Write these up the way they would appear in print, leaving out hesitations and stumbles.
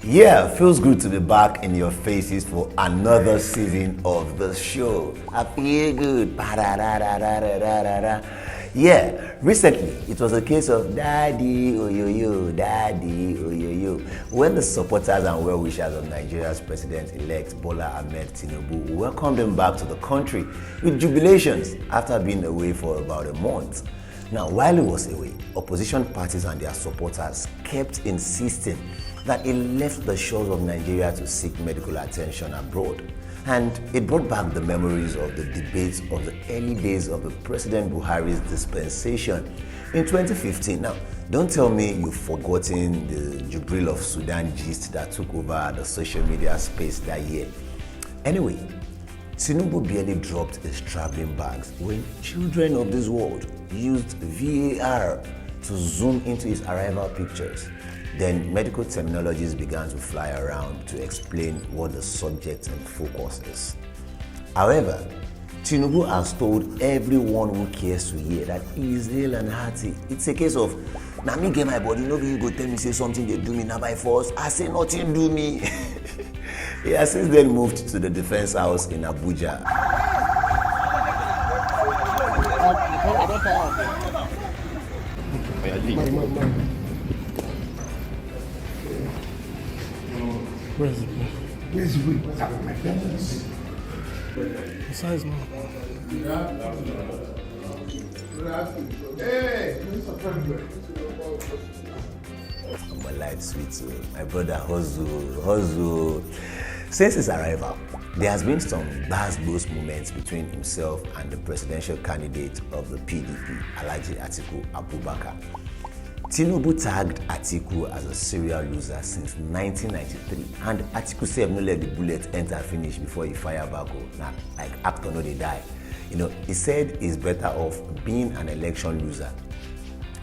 Yeah, feels good to be back in your faces for another season of the show. I feel good. Ba-da-da-da-da-da-da-da. Yeah, recently it was a case of daddy oyoyo, daddy oyoyo. When the supporters and well-wishers of Nigeria's president-elect Bola Ahmed Tinubu welcomed him back to the country with jubilations after being away for about a month. Now, while he was away, opposition parties and their supporters kept insisting that he left the shores of Nigeria to seek medical attention abroad. And it brought back the memories of the debates of the early days of the President Buhari's dispensation in 2015. Now, don't tell me you've forgotten the Jubril of Sudan gist that took over the social media space that year. Anyway, Tinubu barely dropped his traveling bags when children of this world used VAR to zoom into his arrival pictures. Then medical terminologies began to fly around to explain what the subject and focus is. However, Tinubu has told everyone who cares to hear that he is ill and hearty. It's a case of, now me get my body, nobody you go tell me say something they do me now by force. I say nothing do me. He has since then moved to the defense house in Abuja. Where's it? Where's the way? What's happening, my friends? The size, man. Hey! I'm alive, sweet soul. My brother, hustle. Since his arrival, there has been some boost moments between himself and the presidential candidate of the PDP, Alhaji Atiku Abubakar. Tinubu tagged Atiku as a serial loser since 1993, and Atiku said no let the bullet enter finish before he fire back. Now, like actor no they die. He said he's better off being an election loser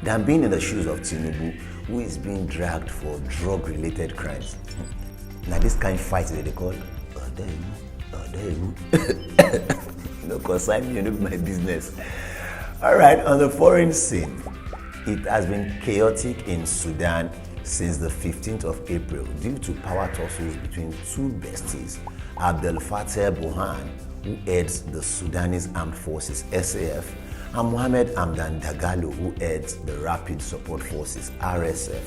than being in the shoes of Tinubu, who is being dragged for drug-related crimes. Now this kind of fight that they call, consign me, my business. All right, on the foreign scene, it has been chaotic in Sudan since the 15th of April due to power tussles between two besties, Abdel Fattah Burhan, who heads the Sudanese Armed Forces (SAF), and Mohamed Hamdan Dagalo, who heads the Rapid Support Forces (RSF).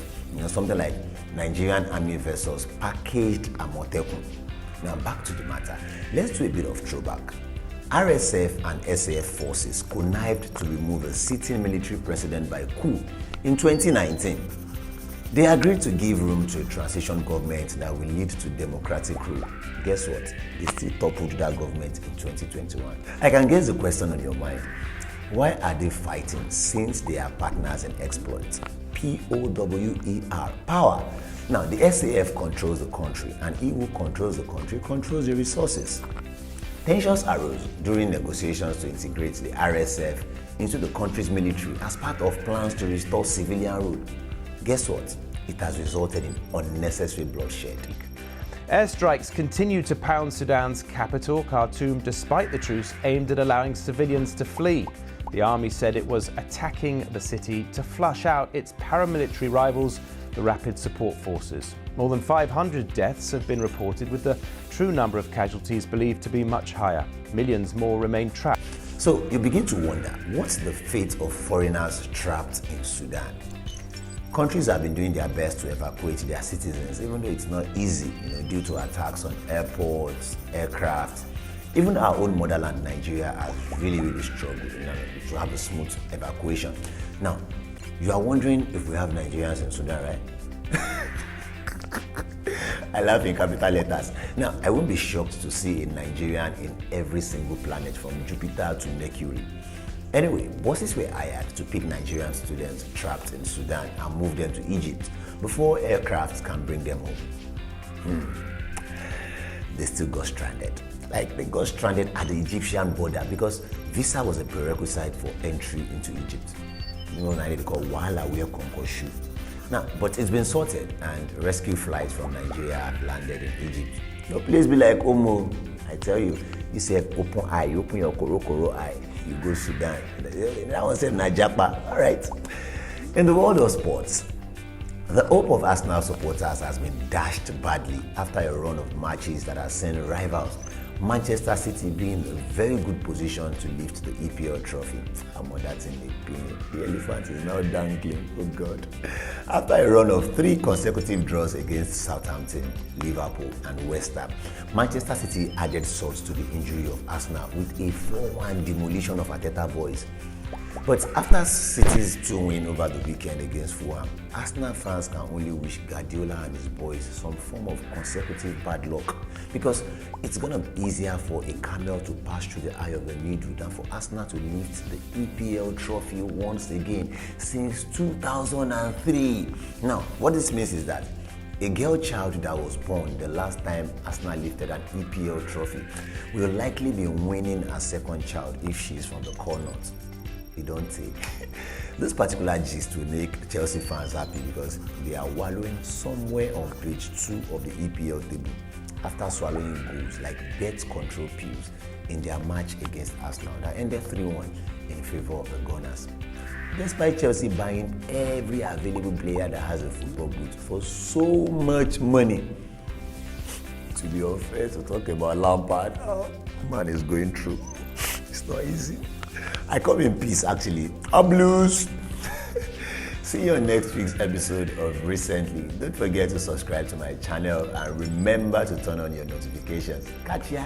Something like Nigerian Army versus packaged Amotekun. Now back to the matter. Let's do a bit of throwback. RSF and SAF forces connived to remove a sitting military president by coup in 2019. They agreed to give room to a transition government that will lead to democratic rule. Guess what? They still toppled that government in 2021. I can guess the question on your mind. Why are they fighting since they are partners in exploits? POWER, power. Now, the SAF controls the country, and he who controls the country controls the resources. Tensions arose during negotiations to integrate the RSF into the country's military as part of plans to restore civilian rule. Guess what? It has resulted in unnecessary bloodshed. Airstrikes continue to pound Sudan's capital, Khartoum, despite the truce aimed at allowing civilians to flee. The army said it was attacking the city to flush out its paramilitary rivals, the Rapid Support Forces. More than 500 deaths have been reported, with the true number of casualties believed to be much higher. Millions more remain trapped. So you begin to wonder, what's the fate of foreigners trapped in Sudan? Countries have been doing their best to evacuate their citizens, even though it's not easy, due to attacks on airports, aircraft. Even our own motherland, Nigeria, has really struggled to have a smooth evacuation. Now, you are wondering if we have Nigerians in Sudan, right? I laugh in capital letters. Now, I won't be shocked to see a Nigerian in every single planet from Jupiter to Mercury. Anyway, buses were hired to pick Nigerian students trapped in Sudan and move them to Egypt before aircrafts can bring them home. They still got stranded. They got stranded at the Egyptian border because visa was a prerequisite for entry into Egypt. Now they call Wala Where Konkoshu. Now, but it's been sorted, and rescue flights from Nigeria have landed in Egypt. No place be like Omo. I tell you, you say open eye, you open your koro eye, you go Sudan. That one said Najapa. All right. In the world of sports, The hope of Arsenal supporters has been dashed badly after a run of matches that has seen rivals Manchester City be in a very good position to lift the EPL trophy. I'm on that in the elephant is now dangling, oh God. After a run of 3 consecutive draws against Southampton, Liverpool and West Ham, Manchester City added salt to the injury of Arsenal with a 4-1 demolition of Arteta boys. But after City's 2-win over the weekend against Fulham, Arsenal fans can only wish Guardiola and his boys some form of consecutive bad luck, because it's going to be easier for a camel to pass through the eye of the needle than for Arsenal to lift the EPL trophy once again since 2003. Now, what this means is that a girl child that was born the last time Arsenal lifted an EPL trophy will likely be winning a second child if she is from the Connaught. You don't take. This particular gist will make Chelsea fans happy because they are wallowing somewhere on page 2 of the EPL table after swallowing goals like bet control pills in their match against Arsenal that ended 3-1 in favour of the Gunners. Despite Chelsea buying every available player that has a football boot for so much money, to be unfair to talk about Lampard, man is going through. It's not easy. I come in peace, actually. I'm blues. See you on next week's episode of Recently. Don't forget to subscribe to my channel and remember to turn on your notifications. Catch ya.